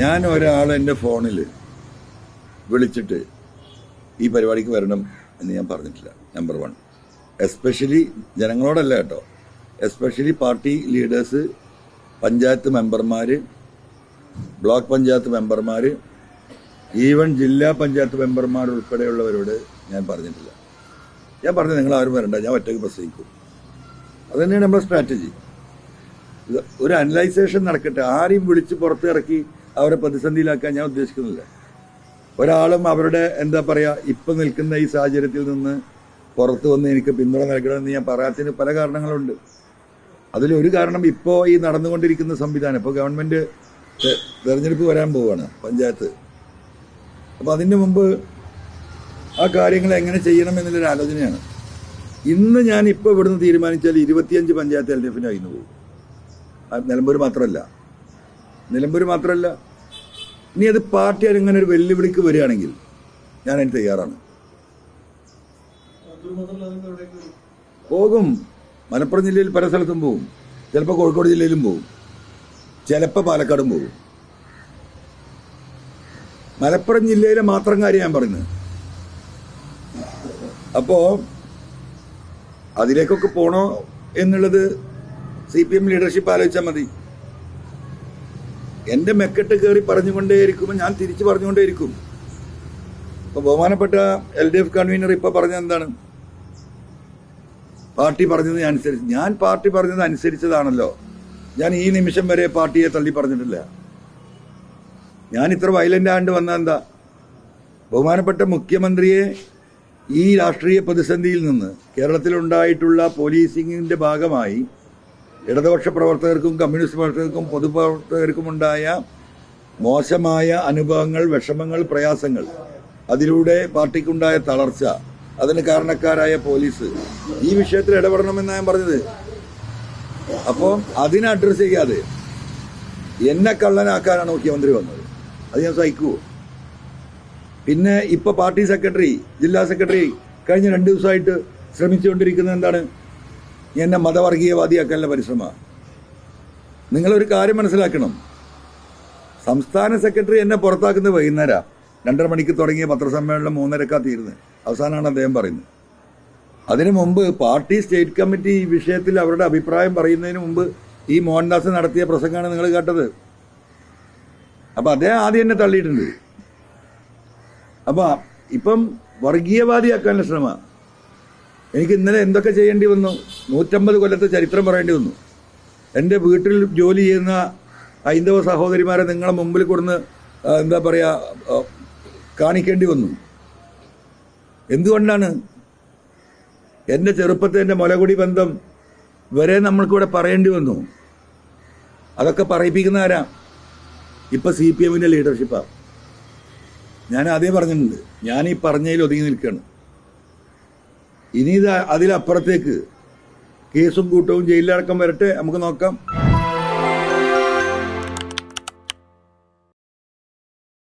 ഞാൻ ഒരാൾ എൻ്റെ ഫോണിൽ വിളിച്ചിട്ട് ഈ പരിപാടിക്ക് വരണം എന്ന് ഞാൻ പറഞ്ഞിട്ടില്ല. നമ്പർ 1. എസ്പെഷ്യലി ജനങ്ങളോടല്ല കേട്ടോ, എസ്പെഷ്യലി പാർട്ടി ലീഡേഴ്സ്, പഞ്ചായത്ത് മെമ്പർമാർ, ബ്ലോക്ക് പഞ്ചായത്ത് മെമ്പർമാർ, ഈവൻ ജില്ലാ പഞ്ചായത്ത് മെമ്പർമാർ ഉൾപ്പെടെയുള്ളവരോട് ഞാൻ പറഞ്ഞിട്ടില്ല. ഞാൻ പറഞ്ഞു നിങ്ങൾ ആരും വരണ്ട, ഞാൻ ഒറ്റയ്ക്ക് പ്രസംഗിക്കും. അത് തന്നെയാണ് നമ്മുടെ സ്ട്രാറ്റജി. ഒരു അനലൈസേഷൻ നടക്കട്ടെ. ആരെയും വിളിച്ച് പുറത്തിറക്കി അവരെ പ്രതിസന്ധിയിലാക്കാൻ ഞാൻ ഉദ്ദേശിക്കുന്നില്ല. ഒരാളും അവരുടെ എന്താ പറയുക ഇപ്പം നിൽക്കുന്ന ഈ സാഹചര്യത്തിൽ നിന്ന് പുറത്തു വന്ന് എനിക്ക് പിന്തുണ നൽകണമെന്ന് ഞാൻ പറയാത്തതിന് പല കാരണങ്ങളുണ്ട്. അതിലൊരു കാരണം ഇപ്പോൾ ഈ നടന്നുകൊണ്ടിരിക്കുന്ന സംവിധാനം, ഇപ്പോൾ ഗവൺമെൻറ് തെരഞ്ഞെടുപ്പ് വരാൻ പോവുകയാണ്, പഞ്ചായത്ത്. അപ്പോൾ അതിന് മുമ്പ് ആ കാര്യങ്ങൾ എങ്ങനെ ചെയ്യണം എന്നുള്ളൊരു ആലോചനയാണ്. ഇന്ന് ഞാൻ ഇപ്പോൾ ഇവിടുന്ന് തീരുമാനിച്ചാൽ 25 പഞ്ചായത്ത് LDF ആയിരുന്നു പോകും. നിലമ്പൂർ മാത്രമല്ല. ഇനി അത് പാർട്ടി അങ്ങനെ ഒരു വെല്ലുവിളിക്ക് വരികയാണെങ്കിൽ ഞാൻ അതിന് തയ്യാറാണ്. പോകും. മലപ്പുറം ജില്ലയിൽ പല സ്ഥലത്തും പോകും. ചിലപ്പോൾ കോഴിക്കോട് ജില്ലയിലും പോകും, ചിലപ്പോൾ പാലക്കാടും പോകും. മലപ്പുറം ജില്ലയിലെ മാത്രം കാര്യം ഞാൻ പറയുന്നത്. അപ്പോൾ അതിലേക്കൊക്കെ പോണോ എന്നുള്ളത് CPM ലീഡർഷിപ്പ് ആലോചിച്ചാൽ മതി. എൻ്റെ മെക്കെട്ട് കയറി പറഞ്ഞുകൊണ്ടേയിരിക്കുമ്പോൾ ഞാൻ തിരിച്ചു പറഞ്ഞുകൊണ്ടേയിരിക്കും. ഇപ്പോൾ ബഹുമാനപ്പെട്ട LDF കൺവീനർ ഇപ്പോൾ പറഞ്ഞത് എന്താണ്? പാർട്ടി പറഞ്ഞത് അനുസരിച്ച്. ഞാൻ പാർട്ടി പറഞ്ഞത് അനുസരിച്ചതാണല്ലോ. ഞാൻ ഈ നിമിഷം വരെ പാർട്ടിയെ തള്ളി പറഞ്ഞിട്ടില്ല. ഞാൻ ഇത്ര വയലൻ്റ് ആണ്ട് വന്ന എന്താ? ബഹുമാനപ്പെട്ട മുഖ്യമന്ത്രിയെ ഈ രാഷ്ട്രീയ പ്രതിസന്ധിയിൽ നിന്ന് കേരളത്തിലുണ്ടായിട്ടുള്ള പോലീസിങ്ങിൻ്റെ ഭാഗമായി ഇടതുപക്ഷ പ്രവർത്തകർക്കും കമ്മ്യൂണിസ്റ്റ് പ്രവർത്തകർക്കും പൊതുപ്രവർത്തകർക്കും ഉണ്ടായ മോശമായ അനുഭവങ്ങൾ, വിഷമങ്ങൾ, പ്രയാസങ്ങൾ, അതിലൂടെ പാർട്ടിക്കുണ്ടായ തളർച്ച, അതിന് കാരണക്കാരായ പോലീസ്, ഈ വിഷയത്തിൽ ഇടപെടണമെന്നാണ് ഞാൻ പറഞ്ഞത്. അപ്പോൾ അതിനെ അഡ്രസ്സ് ചെയ്യാതെ എന്നെ കള്ളനാക്കാനാണ് മുഖ്യമന്ത്രി വന്നത്. അത് ഞാൻ സഹിക്കുമോ? പിന്നെ ഇപ്പോൾ പാർട്ടി സെക്രട്ടറി, ജില്ലാ സെക്രട്ടറി കഴിഞ്ഞ 2 ദിവസമായിട്ട് ശ്രമിച്ചുകൊണ്ടിരിക്കുന്നത് എന്താണ്? എന്നെ മതവർഗീയവാദിയാക്കാനുള്ള പരിശ്രമമാണ്. നിങ്ങളൊരു കാര്യം മനസ്സിലാക്കണം. സംസ്ഥാന സെക്രട്ടറി എന്നെ പുറത്താക്കുന്നത് വൈകുന്നേരം 2:30 മണിക്ക് തുടങ്ങിയ പത്രസമ്മേളനം 3:30 തീരുന്നത്. അവസാനമാണ് അദ്ദേഹം പറയുന്നത്. അതിനു മുമ്പ് പാർട്ടി സ്റ്റേറ്റ് കമ്മിറ്റി ഈ വിഷയത്തിൽ അവരുടെ അഭിപ്രായം പറയുന്നതിന് മുമ്പ് ഈ മോഹൻദാസ് നടത്തിയ പ്രസംഗമാണ് നിങ്ങൾ കേട്ടത്. അപ്പം അദ്ദേഹം ആദ്യം എന്നെ തള്ളിയിട്ടുണ്ട്. അപ്പം ഇപ്പം വർഗീയവാദിയാക്കാനുള്ള ശ്രമമാണ്. എനിക്ക് ഇന്നലെ എന്തൊക്കെ ചെയ്യേണ്ടി വന്നു? 150 കൊല്ലത്തെ ചരിത്രം പറയേണ്ടി വന്നു. എൻ്റെ വീട്ടിൽ ജോലി ചെയ്യുന്ന ഹൈന്ദവ സഹോദരിമാരെ നിങ്ങളെ മുമ്പിൽ കൊടുന്ന് എന്താ പറയുക കാണിക്കേണ്ടി വന്നു. എന്തുകൊണ്ടാണ്? എൻ്റെ ചെറുപ്പത്തെ എൻ്റെ മുലകുടി ബന്ധം വരെ നമ്മൾക്കിവിടെ പറയേണ്ടി വന്നു. അതൊക്കെ പറയിപ്പിക്കുന്ന ആരാ? ഇപ്പം CPMൻ്റെ ലീഡർഷിപ്പാണ്. ഞാൻ ആദ്യം പറഞ്ഞിട്ടുണ്ട്, ഞാൻ ഈ പറഞ്ഞതിൽ ഒതുങ്ങി നിൽക്കുകയാണ്. ഇനി ഇത് അതിലപ്പുറത്തേക്ക് കേസും കൂട്ടവും ജയിലിലടക്കം വരട്ടെ, നമുക്ക് നോക്കാം.